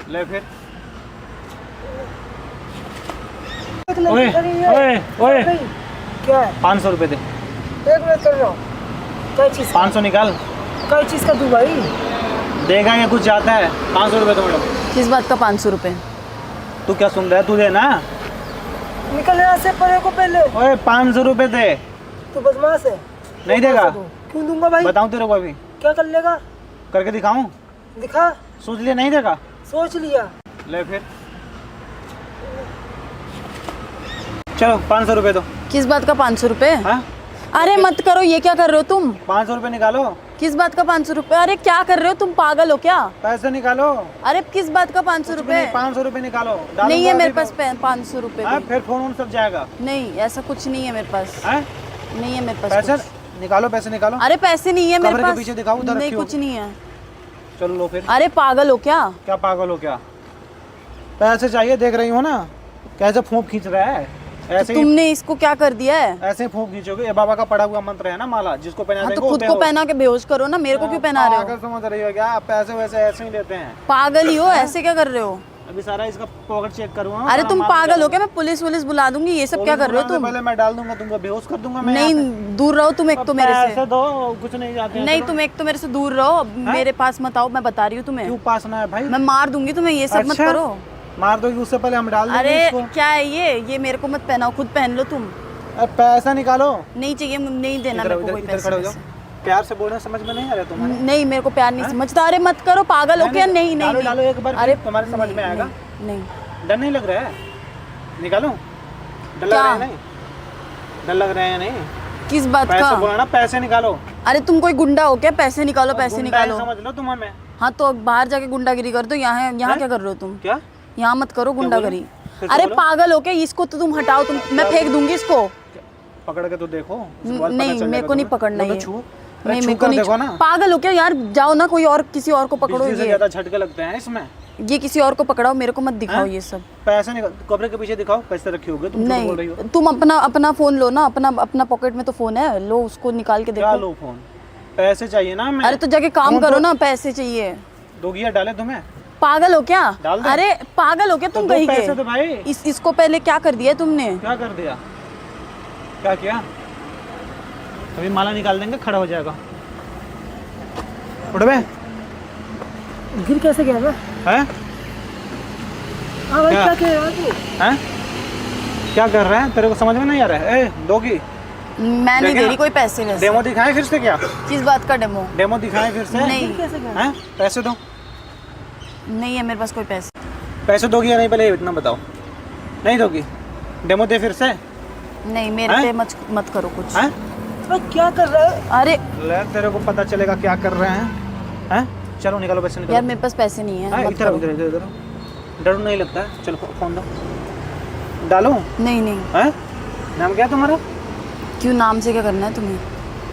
ले फिर। ओए ओए ओए, क्या है? 500 रुपए दे। 1 मिनट कर रहा हूँ। क्या चीज़? 500 निकाल। क्या चीज़ का दूँ भाई? देगा या कुछ जाता है? 500 रुपए तो मैडम। किस बात का 500 रुपए? तू क्या सुन रहा है? तू दे ना। निकल यहाँ से परे को पहले। ओए 500 रुपए दे। तू बदमाश है। नहीं देगा? क्यों दूंगा भाई? बताऊं तेरे को अभी? क्या कर लेगा? करके दिखाऊं? दिखा। सोच लिया नहीं देगा? सोच लिया। ले फिर। चलो 500 रुपए दो। किस बात का 500 रुपए? हाँ? अरे मत करो, ये क्या कर रहे हो तुम? 500 रुपए निकालो। किस बात का 500 रुपए? अरे क्या कर रहे हो तुम, पागल हो क्या? पैसे निकालो। अरे किस बात का 500 रुपए? 500 रुपए निकालो। नहीं है मेरे पास 500 रुपए हाँ, भी। फिर फोन सब जाएगा। नहीं, ऐसा कुछ नहीं है मेरे पास। हैं? नहीं है मेरे पास पैसे कुछ। निकालो, पैसे निकालो। अरे पैसे नहीं है मेरे कमरे के पास। पीछे दिखाओ, उधर नहीं, रखी हो। कुछ नहीं है। चलो लो फिर। अरे पागल हो क्या? क्या पागल हो क्या? पैसे चाहिए, देख रही हो ना कैसे फूंक खींच रहा है। ऐसे ही तुमने इसको क्या कर दिया है? ऐसे ही फूंक खींचोगे। ये बाबा का पड़ा हुआ मंत्र है ना, माला, जिसको पहना हाँ तो देंगे वो खुद को बेहोश। पहना के बेहोश करो ना, मेरे को क्यों पहना रहे हो? पागल समझ रही हो क्या? पैसे वैसे ऐसे ही लेते हैं। पागल ही हो, ऐसे क्या कर रहे हो? अभी सारा इसका पॉकेट चेक करूंगा। अरे तुम पागल हो क्या? मैं पुलिस बुला दूंगी। ये सब क्या कर रहे हो तुम? पहले मैं डाल दूंगा तुमको, बेहोश कर दूंगा मैं। नहीं, दूर रहो तुम एक तो मेरे पैसे से। दो, कुछ नहीं जाते हैं। नहीं, तुम एक तो मेरे से दूर रहो, मेरे पास मत आओ, मैं बता रही हूँ तुम्हें। क्यों पास ना है भाई? मैं मार दूंगी तुम्हें, ये सब मत अच्छा? करो। मार दोगी? उससे पहले हम डाल देंगे अरे इसको। क्या है ये मेरे को मत पहनाओ, खुद पहन लो तुम। अब पैसा निकालो। नहीं चाहिए, नहीं देना इधर मेरे को कोई इधर खड़े हो पैसे। जाओ। प्यार से बोलना समझ में नहीं आ रहा तुम्हारे? नहीं, मेरे को प्यार नहीं समझता। अरे मत करो, पागल हो क्या? नहीं डालो नहीं डालो एक बार, अरे तुम्हारे समझ में आएगा। नहीं। डर नहीं लग रहा है? निकालो। डर लग रहा है नहीं? डर लग रहा है नहीं? किस बात पैसे का? बोला ना, पैसे निकालो। अरे तुम कोई गुंडा हो क्या? पैसे निकालो, पैसे गुंडा ही निकालो। समझ लो तुम हमें। हाँ तो बाहर जाके गुंडागिरी कर दो। यहाँ क्या कर रहे हो तुम? क्या? यहाँ मत करो गुंडागिरी। फिर अरे बोलो। पागल हो क्या? इसको तो तुम हटाओ, तुम मैं फेंक दूंगी इसको। पकड़ के तो देखो। उसके बाद पता नहीं, चल मेरे जाएगा को नहीं तुम्हें। पकड़ना तो ये। छू। नहीं, छू मेरे को कर नहीं। देखो ना। पागल हो क्या यार? जाओ ना, कोई और किसी और को पकड़ो। बिजली से ये ज्यादा झटके लगते हैं इसमें। ये किसी और को पकड़ाओ, मेरे को मत दिखाओ हाँ? ये सब। पैसे निकाल, कमरे के पीछे दिखाओ। पैसे रखे होगे, तुम झूठ बोल रही हो। नहीं, तुम अपना फोन लो ना। अपना पॉकेट में तो फोन है, लो उसको निकाल के क्या देखो। लो फोन? पैसे चाहिए ना हमें। अरे तो जाके काम फोन करो तो- ना, पैसे चाहिए। दोगिया डाले तुम्हें? पागल हो क्या? डाल दे। अरे पागल हो क्या तो तुम? दो कहीं पैसे दो के भाई। इसको पहले क्या कर दिया तुमने? क्या कर दिया? क्या किया? अभी माला निकाल देंगे, खड़ा हो जाएगा। उठ बे। गिर कैसे गया मैं? हैं? हाँ भाई, क्या? क्या कह रहा है तू? हैं? क्या कर रहा है? तेरे को समझ में नहीं आ रहा है? ए, दोगी? मैं नहीं देखे दे ना? रही कोई पैसे वैसे। डेमो दिखाएं फिर से क्या? किस बात का डेमो? डेमो दिखाएं फिर से? नहीं। गिर कैसे गया? हैं? पैसे दो। नहीं है मेरे पास कोई पैसे। पैसे दोगी या नहीं, पहले इतना बताओ। नहीं दोगी? डेमो दे फिर से। नहीं, मेरे हैं? पे मत करो कुछ। हैं? भाई क्या कर रहा है? अरे ले, तेरे को पता चलेगा क्या कर रहे हैं। हैं? चलो निकालो पैसे, निकालो। यार मेरे पास पैसे नहीं है, हाँ, मत इधर करो। इधर इधर इधर। डर नहीं लगता है? चलो फोन दो। डालो। नहीं नहीं, हैं? नाम क्या है तुम्हारा? क्यों? नाम से क्या करना है तुम्हें?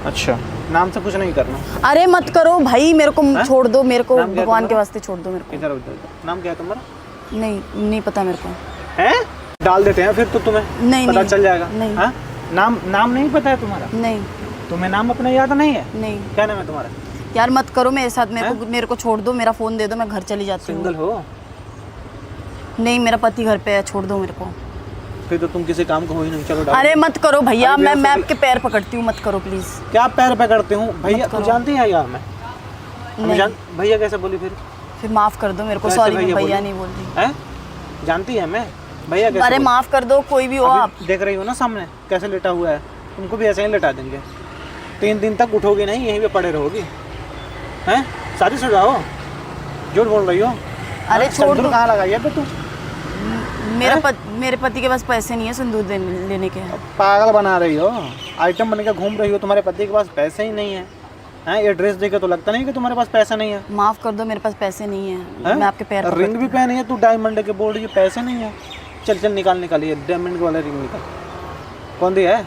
अच्छा, नाम से कुछ नहीं करना। अरे मत करो भाई, मेरे को हैं? छोड़ दो, मेरे को नाम क्या है भगवान के तुम्हारा? वास्ते छोड़ दो मेरे इधर इधर इधर। नाम क्या है तुम्हारा? को। नहीं पता मेरे को। हैं? डाल देते हैं फिर तो तुम्हें नहीं, पता नहीं, चल जाएगा। नहीं। हाँ? नाम नहीं पता है तुम्हारा? नहीं तुम्हें नाम अपना याद नहीं है? नहीं क्या नाम है तुम्हारा? यार मत करो मेरे साथ। मेरे को छोड़ दो, मेरा फोन दे दो, मैं घर चली जाती हूँ। सिंगल हो? नहीं, मेरा पति घर पे है, छोड़ दो मेरे को। फिर तो तुम किसी काम को हो ही नहीं। चलो डालो। अरे मत करो भैया, अरे मैं मेरे से आपके पैर पकड़ती हूँ, मत करो प्लीज। क्या पैर पकड़ते हूँ भैया? मत तू करो। जानती है यार मैं? नहीं। भैया कैसे बोली फिर? फिर माफ कर दो मेरे को। कैसे सॉरी, मैं भैया भैया बोली? नहीं बोल रही। हैं? जानती है मैं? भैया कैसे अरे बोली? माफ कर दो, कोई भी हो अभी आप। देख रही हो ना सामने कैसे लेटा हुआ है? तुमको भी ऐसे ही लेटा देंगे। 3 दिन तक उठोगी नहीं, यहीं पे पड़े रहोगी। हैं? शादी से जाओ। झूठ बोल रही हो? अरे हाँ? छोड़ सिंदूर दो। कहाँ लगाई है बे तू? मेरे पति के पास पैसे नहीं है सिंदूर लेने के। पागल बना रही हो, आइटम बन के घूम रही हो। तुम्हारे पति के पास पैसे ही नहीं है। हैं? ये ड्रेस देख के तो लगता नहीं कि तुम्हारे पास पैसा नहीं है। माफ कर दो, मेरे पास पैसे नहीं है। हैं? मैं आपके पैर रिंग भी पहनी है तू डायमंड के, बोल रही है पैसे नहीं है। चल चल निकाल ये डायमंड वाला रिंग निकाल। कौन दिया है?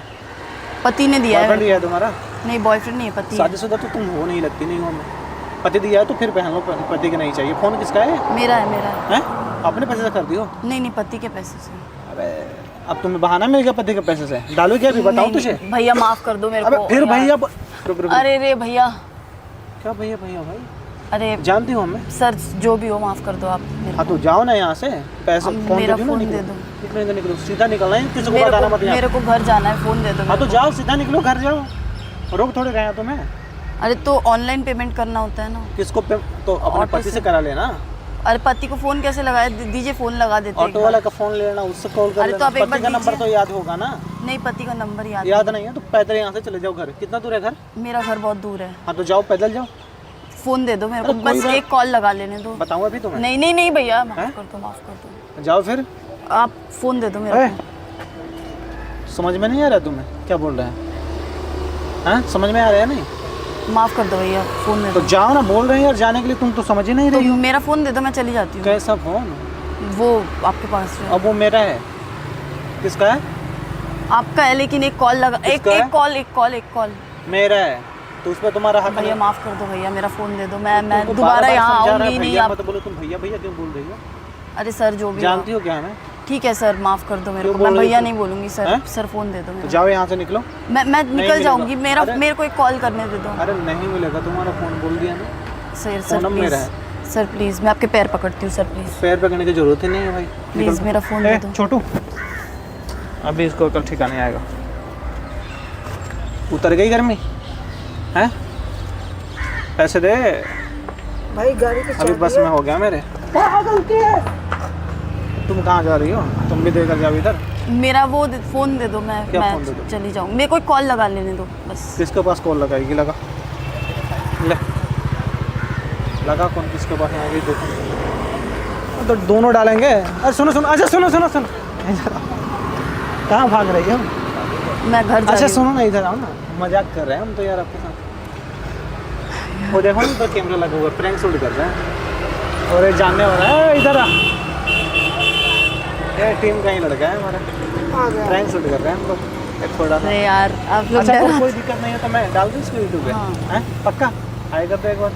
पति ने दिया बॉयफ्रेंड है। दिया है तुम्हारा? नहीं, बॉयफ्रेंड नहीं है, पति है। शादीशुदा तो तुम हो नहीं, लगती नहीं हो मैं। पति दिया है तो फिर पहन लो, पति के नहीं चाहिए। फोन किसका है? मेरा है। हैं? अपने पैसे से कर दियो? नहीं, पति के पैसे से। अबे अब तुम्हें बहाना मिल गया पति के पैसे से। डालो क्या अभी बताओ तुझे? नहीं, भैया माफ कर दो मेरे अबे को। फिर यार। भैया रुक रुक। अरे रे भैया। क्या भैया भाई? अरे जानती हूँ मैं। सर जो भी हो माफ कर दो आप मेरे हाँ तो जाओ ना यहाँ से, पैसे अब फोन मेरा दे दो ना, फोन निकलो दे दो। निकलो निकलो, सीधा निकलना है, किसी को मेरे बताना को मत यहाँ। मेरे को घर जाना है, फोन दे दो हाँ तो मेरे जाओ, सीधा निकलो, घर जाओ, रोक थोड़े गए तुम्हें। को। अरे तो ऑनलाइन पेमेंट करना होता है ना। किसको तो अपने ऑटो पति से। से करा लेना। अरे पति को फोन कैसे लगाए, दीजिए फोन लगा देते हैं एक ऑटो बार। वाला का फोन लेना, उससे कॉल कर अरे तो लेना। आप एक पति बार का नंबर दीजिए। तो याद होगा ना। नहीं पति का नंबर याद नहीं है तो पैदल यहाँ से चले जाओ घर। कितना दूर है घर? मेरा घर बहुत दूर है। हाँ तो जाओ, पैदल जाओ। फोन दे दो मेरे को, अरे कोई बस बात- एक कॉल लगा लेने दो। बताऊँ अभी तुम्हें? नहीं नहीं नहीं भैया, हैं? माफ कर दो, माफ कर दो। जाओ फिर। आप फोन दे दो मेरे को। समझ में नहीं आ रहा तुम्हें क्या बोल रहे हैं? हाँ समझ में आ रहा है नहीं? माफ कर दो भैया, फोन दे तो दो। जाओ ना, बोल रहे हैं यार जाने के लिए, तुम तो समझ ही नहीं तो रही हो। मेरा फोन दे दो, मैं चली जाती हूँ। कैसा फोन? वो आपके पास जो है। अब वो मेरा है। किसका है? आपका है लेकिन एक कॉल लगा, एक किसका है? एक कॉल मेरा है तो उस पर तुम्हारा हक भैया नहीं। माफ कर दो भैया, मेरा फोन दे दो। मैं तुमको दोबारा बार-बार यहाँ समझा रहा है, आऊंगी नहीं। भैया आप मत बोलो। तुम भैया भैया क्यों बोल रही हो? अरे सर जो भी जानती हो, हो क्या है? ठीक है सर, माफ कर दो मेरे क्यों को। बोल मैं रही भैया हो? नहीं बोलूंगी सर। हैं? सर फोन दे दो तो मेरे जाओ यहाँ से निकलो। को। मैं निकल मिलेगा। जाऊंगी। अरे- मेरे को एक कॉल करने दे दो। अरे नहीं मिलेगा, तुम्हारा फोन बोल दिया ना। सर फोन सर अब मेरा प्लीज, सर प्लीज, मैं आपके पैर पकड़ती हूँ सर, प्लीज पैर पकड़ने की जरूरत ही नहीं है भाई। प्लीज निकल। मेरा फोन दे दो। छोटू, अभी इसको कल ठिकाने आएगा। उतर गई गर्मी है? पैसे दे। भाई गाड़ी की अभी बस में हो गया मेरे। तुम कहाँ जा रही हो? तुम भी देकर जाओ इधर। मेरा वो फोन दे दो, मैं क्या फोन दे दो? चली जाऊँ। मेरे को एक कॉल लगा लेने दो बस। किसके पास कॉल लगाएगी? लगा ले, लगा कौन किसके पास आएगी देखो। तो दोनों डालेंगे। अरे सुनो सुनो, अच्छा सुनो सुनो सुनो, कहाँ भाग रही हो? मैं घर जा अच्छा रही हूँ। सुनो ना, इधर आओ ना, मजाक कर रहे हैं हम तो यार आपके साथ। वो देखो ना तो कैमरा लगा हुआ, प्रैंक शूट कर रहे हैं और ये जानने वाला है। इधर आ, ये टीम का ही लड़का है हमारा, आ गया। प्रैंक शूट कर रहे हैं हम लोग एक थोड़ा सा। अरे यार आप लोग अच्छा डरा- कोई दिक्कत नहीं है तो मैं डाल दूँ इसको यूट्यूब पे? हाँ। हैं? पक्का आएगा तो एक बार